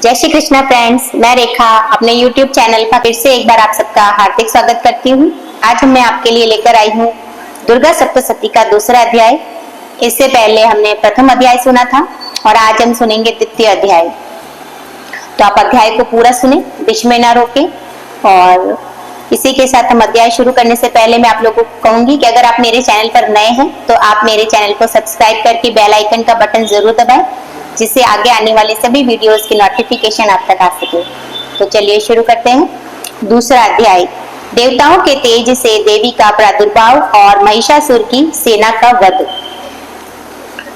जय श्री कृष्णा फ्रेंड्स, मैं रेखा अपने YouTube चैनल पर फिर से एक बार आप सबका हार्दिक स्वागत करती हूँ। आज मैं आपके लिए लेकर आई हूँ दुर्गा सप्तशती का दूसरा अध्याय। इससे पहले हमने प्रथम अध्याय सुना था और आज हम सुनेंगे द्वितीय अध्याय। तो आप अध्याय को पूरा सुने, बीच में ना रोके। और इसी के साथ हम अध्याय शुरू करने से पहले मैं आप लोगों को कहूंगी कि अगर आप मेरे चैनल पर नए हैं तो आप मेरे चैनल को सब्सक्राइब करके बेल आइकन का बटन जरूर दबाएं, जिससे आगे आने वाले सभी वीडियोस की नोटिफिकेशन आप तक आ सके। तो चलिए शुरू करते हैं। दूसरा अध्याय, देवताओं के तेज से देवी का प्रादुर्भाव और महिषासुर की सेना का वध।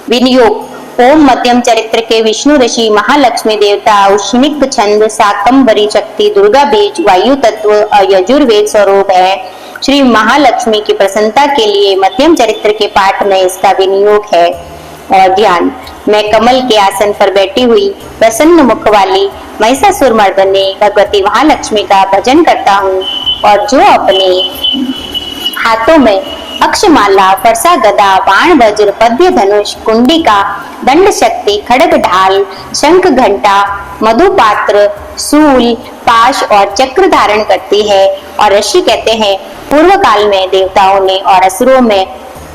विनियोग। ओम मध्यम चरित्र के विष्णु ऋषि महालक्ष्मी देवता उष्णिक छंद शाकंभरी शक्ति दुर्गा बीज वायु तत्व यजुर्वेद स्वरूप है। श्री महालक्ष्मी की प्रसन्नता के लिए मध्यम चरित्र के पाठ में इसका विनियोग है। और ध्यान। मैं कमल के आसन पर बैठी हुई प्रसन्न मुख वाली महिषासुर मर्दनी भगवती महालक्ष्मी का भजन करता हूँ, और जो अपने हाथों में अक्षमाला फरसा गदा बाण वज्र पद्य धनुष कुंडिका दंड शक्ति खड़ग ढाल शंख घंटा मधुपात्र सूल पाश और चक्र धारण करती है। और ऋषि कहते हैं, पूर्व काल में देवताओं ने और असुरों में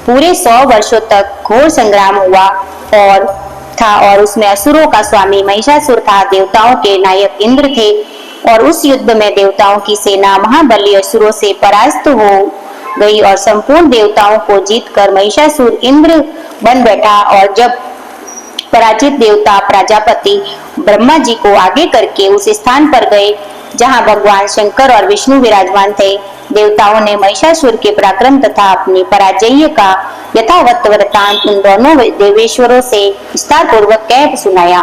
पूरे 100 वर्षों तक घोर संग्राम हुआ और उसमें असुरों का स्वामी महिषासुर था। देवताओं के नायक इंद्र थे और उस युद्ध में देवताओं की सेना महाबली असुरों से परास्त हो गई और संपूर्ण देवताओं को जीतकर महिषासुर इंद्र बन बैठा। और जब पराजित देवता प्रजापति ब्रह्मा जी को आगे करके उस स्थान पर गए जहां भगवान शंकर और विष्णु विराजमान थे, देवताओं ने महिषासुर के पराक्रम तथा अपनी पराजय का यथावत वृतांत उन दोनों देवेश्वरों से विस्तार पूर्वक कह सुनाया।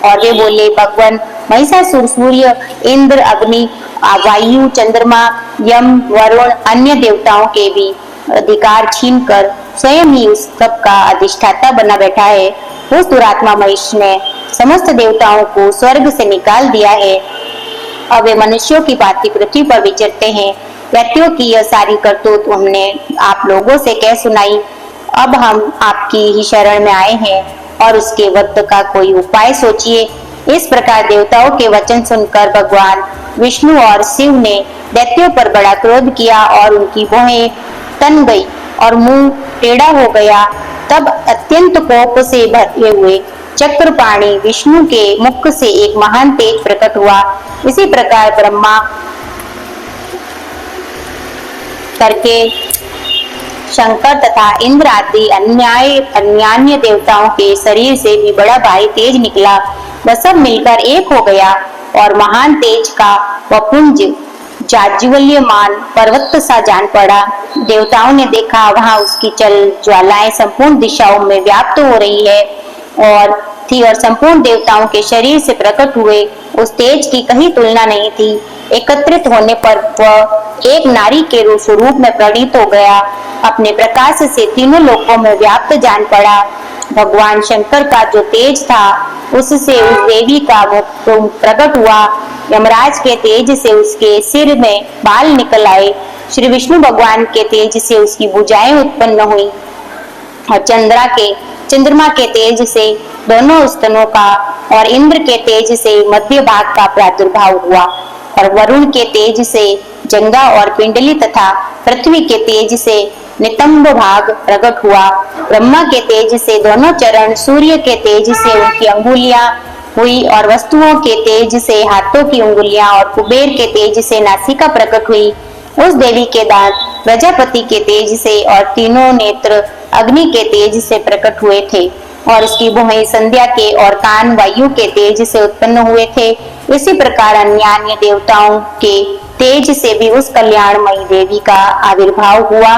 और वे बोले, भगवान महिषासुर सूर्य इंद्र अग्नि वायु चंद्रमा यम वरुण अन्य देवताओं के भी अधिकार छीनकर स्वयं ही उस सब का अधिष्ठाता बना बैठा है। उस दुरात्मा महिष ने समस्त देवताओं को स्वर्ग से निकाल दिया है। अब वे मनुष्यों की भांति पृथ्वी पर विचरते हैं। व्यक्तियों की यह सारी करतूत हमने आप लोगों से कह सुनाई। अब हम आपकी ही शरण में आए हैं और उसके वक्त का कोई उपाय सोचिए। इस प्रकार देवताओं के वचन सुनकर भगवान विष्णु और शिव ने दैत्यों पर बड़ा क्रोध किया और उनकी भौहें तन गई और मुंह टेढ़ा हो गया। तब अत्यंत कोप से भरे हुए चक्रपाणी विष्णु के मुख से एक महान तेज प्रकट हुआ। इसी प्रकार ब्रह्मा करके शंकर तथा इंद्र आदि अन्य देवताओं के शरीर से भी बड़ा भारी तेज निकला। वह सब मिलकर एक हो गया और महान तेज का वह पुंज जाज्वल्यमान पर्वत सा जान पड़ा। देवताओं ने देखा, वहां उसकी चल ज्वालाएं संपूर्ण दिशाओं में व्याप्त हो रही है और संपूर्ण देवताओं के शरीर से प्रकट हुए उस तेज की कहीं तुलना नहीं थी। एकत्रित होने पर वह एक नारी के स्वरूप में प्रणीत हो गया। अपने प्रकाश से तीनों लोकों में व्याप्त जान पड़ा। भगवान शंकर का जो तेज था उससे उस देवी का मुख प्रकट हुआ। यमराज के तेज से उसके सिर में बाल निकल आए। श्री विष्णु भगवान के तेज से उसकी भुजाएं उत्पन्न हुई और चंद्रमा के तेज से दोनों स्तनों का और इंद्र के तेज से मध्य भाग का प्रादुर्भाव हुआ और वरुण के तेज से जंगा और पिंडली तथा पृथ्वी के तेज से नितंब भाग प्रकट हुआ। ब्रह्मा के तेज से दोनों चरण, सूर्य के तेज से उनकी अंगुलियां हुई और वस्तुओं के तेज से हाथों की उंगलियां और कुबेर के तेज से नासिका प्रकट हुई। उस देवी के दांत प्रजापति के तेज से और तीनों नेत्र अग्नि के तेज से प्रकट हुए थे और उसकी भुहें संध्या के और कान वायु के तेज से उत्पन्न हुए थे। इसी प्रकार अन्य देवताओं के तेज से भी उस कल्याणमयी देवी का आविर्भाव हुआ।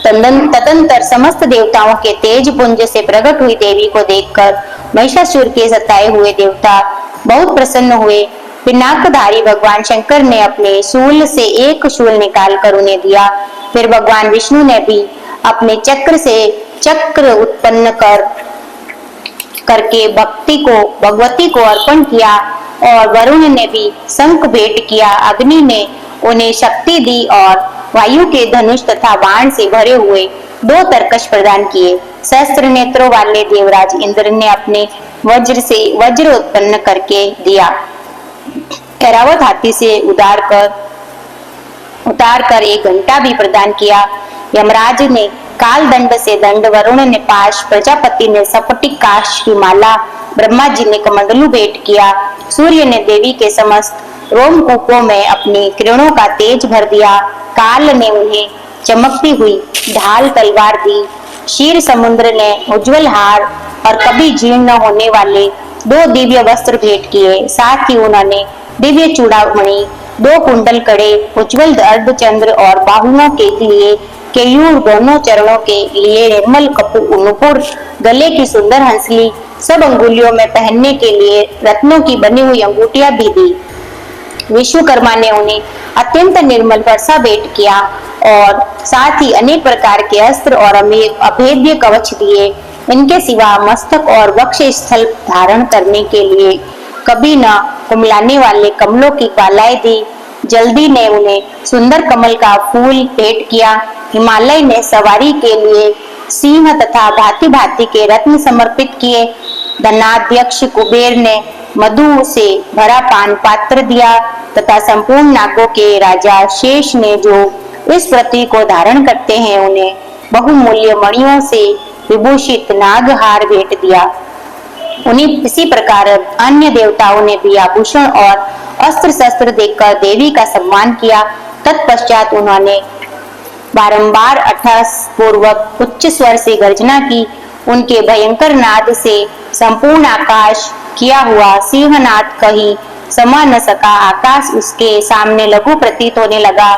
तदंतर समस्त देवताओं के तेज पुंज से प्रकट हुई देवी को देखकर महिषासुर के सताए हुए देवता बहुत प्रसन्न हुए। पिनाकधारी भगवान शंकर ने अपने शूल से एक शूल निकाल कर उन्हें दिया। फिर भगवान विष्णु ने भी अपने चक्र से चक्र उत्पन्न करके भगवती को अर्पण किया और वरुण ने भी शंख भेंट किया। अग्नि ने उन्हें शक्ति दी और वायु के धनुष तथा बाण से भरे हुए 2 तरकश प्रदान किए। सहस्त्र नेत्रों वाले देवराज इंद्र ने अपने वज्र से वज्र उत्पन्न करके दिया। ऐरावत हाथी से उतार कर एक घंटा भी प्रदान किया। यमराज ने काल दंड से दंड, वरुण ने पाश, प्रजापति ने सपटिक काश की माला, ब्रह्मा जी ने कमंडलू भेंट किया, सूर्य ने देवी के समस्त रोमकूपों में अपनी किरणों का तेज भर दिया, काल ने उन्हें चमकती हुई ढाल तलवार दी, क्षीर समुद्र ने उज्जवल हार और कभी जीर्ण न होने वाले 2 दिव्य वस्त्र भेंट किए। साथ ही उन्होंने दिव्य चूड़ामणि, 2 कुंडल कड़े, उज्जवल अर्धचंद्र और बाहुओं के लिए केयूर, दोनों चरणों के लिए निर्मल नुपुर, गले की सुंदर हंसली, सब अंगुलियों में पहनने के लिए रत्नों की बनी हुई अंगूठियां भी दी। विश्वकर्मा ने उन्हें अत्यंत निर्मल वर्षा भेंट किया और साथ ही अनेक प्रकार के अस्त्र और अभेद्य कवच दिए। इनके सिवा मस्तक और वक्ष स्थल धारण करने के लिए कभी न कुमलाने वाले कमलों की मालाएं दी। जल्दी ने उन्हें सुंदर कमल का फूल भेंट किया। हिमालय ने सवारी के लिए सिंह तथा भांति भांति के रत्न समर्पित किए। धनाध्यक्ष कुबेर ने मधु से भरा पान पात्र दिया तथा संपूर्ण नागों के राजा शेष ने जो इस पृथ्वी को धारण करते हैं उन्हें बहुमूल्य मणियों से विभूषित नागहार भेंट दिया। उन्हीं इसी प्रकार अन्य देवताओं ने भी आभूषण और अस्त्र शस्त्र देकर देवी का सम्मान किया। तत्पश्चात उन्होंने बारंबार अट्टहास पूर्वक उच्च स्वर से गर्जना की। उनके भयंकर नाद से संपूर्ण आकाश किया हुआ सिंहनाद कहीं समा न सका। आकाश उसके सामने लघु प्रतीत होने लगा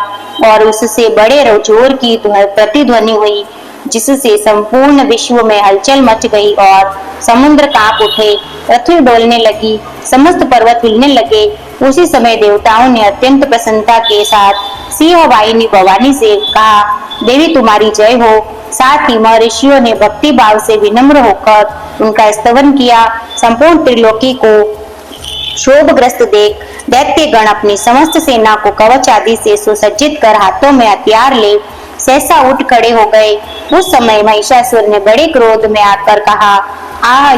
और उससे बड़े जोर की प्रतिध्वनि हुई, जिससे संपूर्ण विश्व में हलचल मच गई और समुद्र कांप उठे, पृथ्वी डोलने लगी, समस्त पर्वत हिलने लगे। उसी समय देवताओं ने अत्यंत प्रसन्नता के साथ सिंह वाहिनी भवानी से कहा, देवी तुम्हारी जय हो। साथ ही महर्षियों ने भक्ति भाव से विनम्र होकर उनका स्तवन किया। संपूर्ण त्रिलोकी को शोभग्रस्त देख दैत्यगण अपनी समस्त सेना को कवच आदि से सुसज्जित कर हाथों में हथियार ले सहसा उठ खड़े हो गए। उस समय महिषासुर ने बड़े क्रोध में आकर कहा,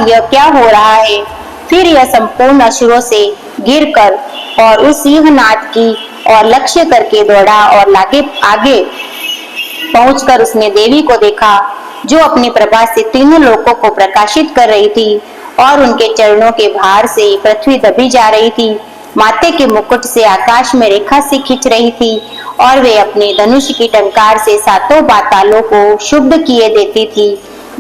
यह क्या हो रहा है। फिर यह संपूर्ण असुरों से गिरकर और उस सिंहनाद की और लक्ष्य करके दौड़ा और आगे पहुंचकर उसने देवी को देखा, जो अपनी प्रभा से तीनों लोकों को प्रकाशित कर रही थी और उनके चरणों के भार से पृथ्वी दबी जा रही थी। माथे के मुकुट से आकाश में रेखा से खींच रही थी और वे अपने धनुष की टंकार से सातों पातालों को शुद्ध किए देती थी।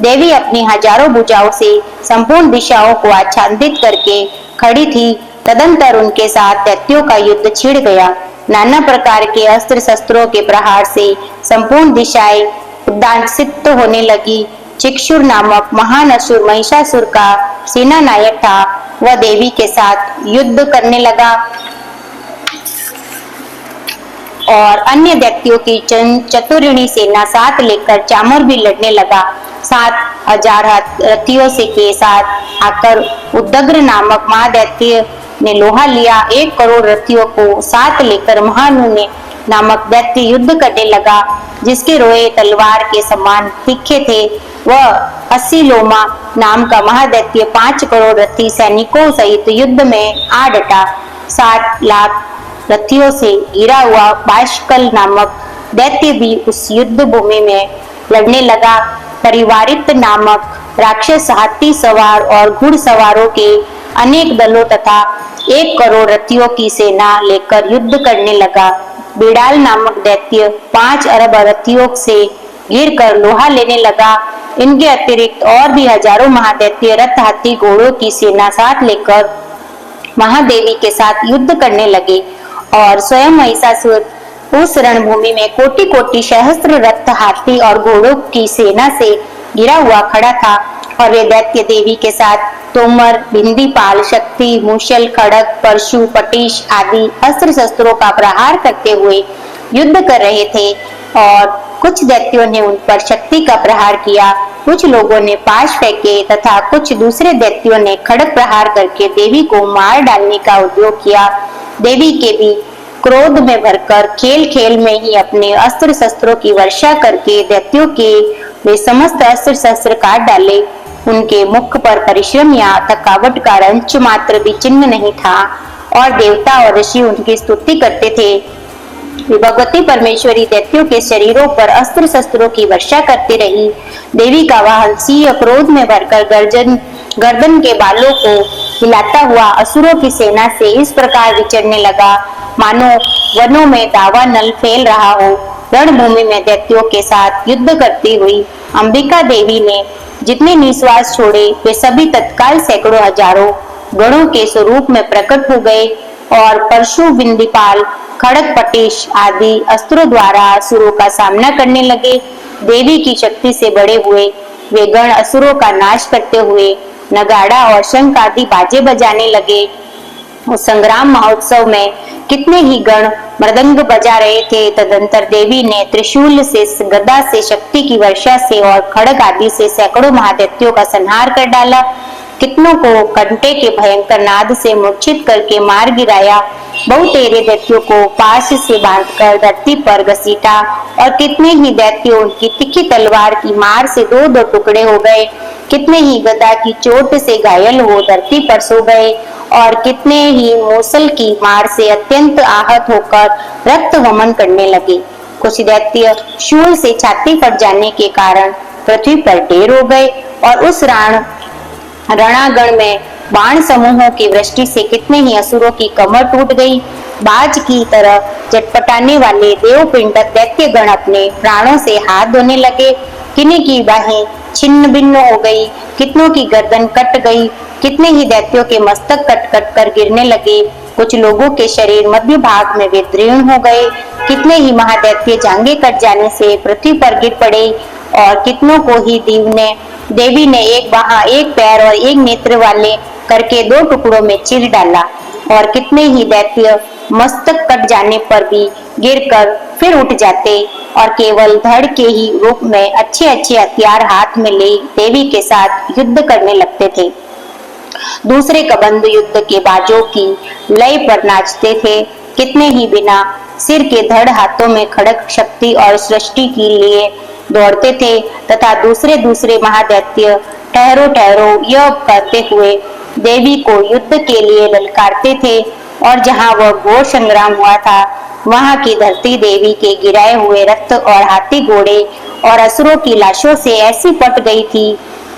देवी अपनी हजारों भुजाओं से संपूर्ण दिशाओं को आच्छादित करके खड़ी थी। तदंतर उनके साथ दैत्यों का युद्ध छिड़ गया। नाना प्रकार के अस्त्र शस्त्रों के प्रहार से संपूर्ण दिशाएं उद्दासित होने लगी। चिक्षुर नामक महान असुर महिषासुर का सेना नायक था, वह देवी के साथ युद्ध करने लगा और अन्य दैत्यों की चतुरिणी सेना साथ लेकर चामर भी लड़ने लगा। 7,000 रथियों से के साथ आकर उद्दग्र नामक महादैत्य ने लोहा लिया। 1 करोड़ रथियों को साथ लेकर महानु ने नामक दैत्य युद्ध करने लगा, जिसके रोए तलवार के समान तीखे थे। वह 80 लोमा नाम का महादैत्य 5 करोड़ रथी सैनिकों सहित युद्ध में आ डटा। 60 लाख रथियों से घिरा हुआ बाष्कल नामक दैत्य भी उस युद्ध भूमि में लड़ने लगा। परिवारित नामक राक्षस हाथी सवार और घुड़सवारों के अनेक दलों तथा 1 करोड़ रथियों की सेना लेकर युद्ध करने लगा। बिडाल नामक दैत्य 5 अरब रथियों से घिर कर लोहा लेने लगा। इनके अतिरिक्त और भी हजारों महादैत्य रथ, हाथी, घोड़ों की सेना साथ लेकर महादेवी के साथ युद्ध करने लगे और स्वयं महिषासुर उस रणभूमि में कोटि कोटि सहस्त्र रथ, हाथी और घोड़ों की सेना से घिरा हुआ खड़ा था। और वे दैत्य देवी के साथ तोमर, भिंदीपाल, शक्ति, मूषल, खड़ग, परशु, पटीश आदि अस्त्र शस्त्रों का प्रहार करते हुए युद्ध कर रहे थे और कुछ दैत्यों ने उन पर शक्ति का प्रहार किया, कुछ लोगों ने पाश फेंके तथा कुछ दूसरे दैत्यों ने खड़ग प्रहार करके देवी को मार डालने का उद्योग किया। देवी के भी क्रोध में भरकर खेल खेल में ही अपने अस्त्र शस्त्रों की वर्षा करके दैत्यों के वे समस्त अस्त्र शस्त्र काट डाले। उनके मुख पर परिश्रम या थकावट का अंश मात्र भी चिन्ह नहीं था और देवता और ऋषि उनकी स्तुति करते थे। भगवती परमेश्वरी दैत्यों के शरीरों पर अस्त्र शस्त्रों की वर्षा करती रही। देवी का वाहन सिंह क्रोध में भरकर गर्दन के बालों को हिलाता हुआ असुरों की सेना से इस प्रकार विचरने लगा मानो वनों में दावानल फैल रहा हो। रणभूमि में दैत्यों के साथ युद्ध करती हुई अंबिका देवी ने जितने निश्वास छोड़े वे सभी तत्काल सैकड़ों हजारों गणों के स्वरूप में प्रकट हो गए और परशु, बिंदीपाल, खड़ग, पटेश आदि अस्त्रों द्वारा असुरों का सामना करने लगे। देवी की शक्ति से बड़े हुए वे गण असुरों का नाश करते हुए नगाड़ा और शंख आदि बाजे बजाने लगे। उस संग्राम महोत्सव में कितने ही गण मृदंग बजा रहे थे। तदंतर देवी ने त्रिशूल से, गदा से, शक्ति की वर्षा से और खड़ग आदि से सैकड़ों महादैत्यों का संहार कर डाला। कितनों को कंटे के भयंकर नाद से मूर्छित करके मार गिराया। बहुतेरे दैत्यों को पाश से बांधकर धरती पर घसीटा और कितने ही दैत्यों की तिखी तलवार की मार से दो दो टुकड़े हो गए। कितने ही गदा की चोट से घायल हो धरती पर सो गए और कितने ही मूसल की मार से अत्यंत आहत होकर रक्त वमन करने लगे। कुछ दैत्य शूल से छाती फट जाने के कारण पृथ्वी पर ढेर हो गए और उस रणागण में बाण समूहों की वृष्टि से कितने ही असुरों की कमर टूट गई। बाज की तरह झटपटाने वाले देवपिंडक दैत्य गण अपने प्राणों से हाथ धोने लगे। किन्हीं की बाहें छिन्न भिन्न हो गई, कितनों की गर्दन कट गई, कितने ही दैत्यों के मस्तक कट कट कर गिरने लगे। कुछ लोगों के शरीर मध्य भाग में विदीर्ण हो गए। कितने ही महादैत्य जांघें कट जाने से पृथ्वी पर गिर पड़े और कितनों को ही देवी ने एक बाह, एक पैर और एक नेत्र वाले करके दो टुकड़ों में चीर डाला और कितने ही दैत्य मस्तक कट जाने पर भी गिरकर फिर उठ जाते और केवल धड़ के ही रूप में अच्छे अच्छे हथियार हाथ में ले देवी के साथ युद्ध करने लगते थे। दूसरे कबंध युद्ध के बाजों की लय पर नाचते थे। कितने ही बिना सिर के धड़ हाथों में खड़ग शक्ति और सृष्टि के लिए दौड़ते थे तथा दूसरे महादैत्य ठहरो ठहरो यह करते हुए देवी को युद्ध के लिए ललकारते थे और जहां वह घोर संग्राम हुआ था वहां की धरती देवी के गिराए हुए रथ और हाथी घोड़े और असुरों की लाशों से ऐसी पट गई थी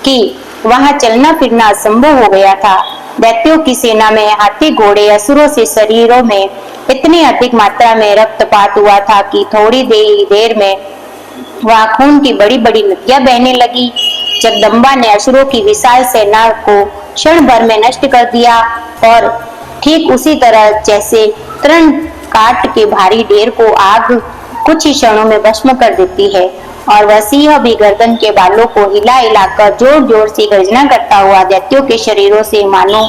कि वहां चलना फिरना असंभव हो गया था। दैत्यों की सेना में हाथी घोड़े असुरों से शरीरों में इतनी अधिक मात्रा में रक्तपात हुआ था कि थोड़ी देर में वहां खून की बड़ी बड़ी नदियां बहने लगी। जगदम्बा ने असुरों की विशाल सेना को क्षण भर में नष्ट कर दिया और ठीक उसी तरह जैसे तृण काट के भारी ढेर को आग कुछ ही क्षणों में भस्म कर देती है और वह सिंह भी गर्दन के बालों को हिला हिलाकर जोर जोर से गर्जना करता हुआ दैत्यों के शरीरों से मानो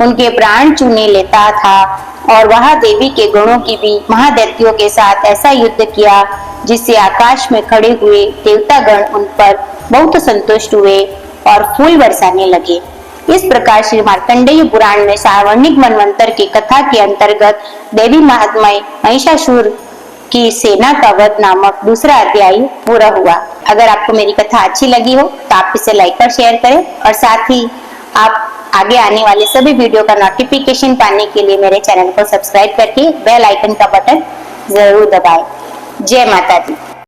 उनके प्राण चूने लेता था। और वहां देवी के गणों की भी महादैत्यों के साथ ऐसा युद्ध किया जिससे आकाश में खड़े हुए देवतागण उन पर बहुत संतुष्ट हुए और फूल बरसाने लगे। इस प्रकार श्री मार्कंडेय पुराण में सावर्णिक मनवंतर की कथा के अंतर्गत देवी महात्म्य महिषासुर की सेना का वध नामक दूसरा अध्याय पूरा हुआ। अगर आपको मेरी कथा अच्छी लगी हो तो आप इसे लाइक और शेयर करें और साथ ही आप आगे आने वाले सभी वीडियो का नोटिफिकेशन पाने के लिए मेरे चैनल को सब्सक्राइब करके बेल आइकन का बटन जरूर दबाएं। जय माता दी।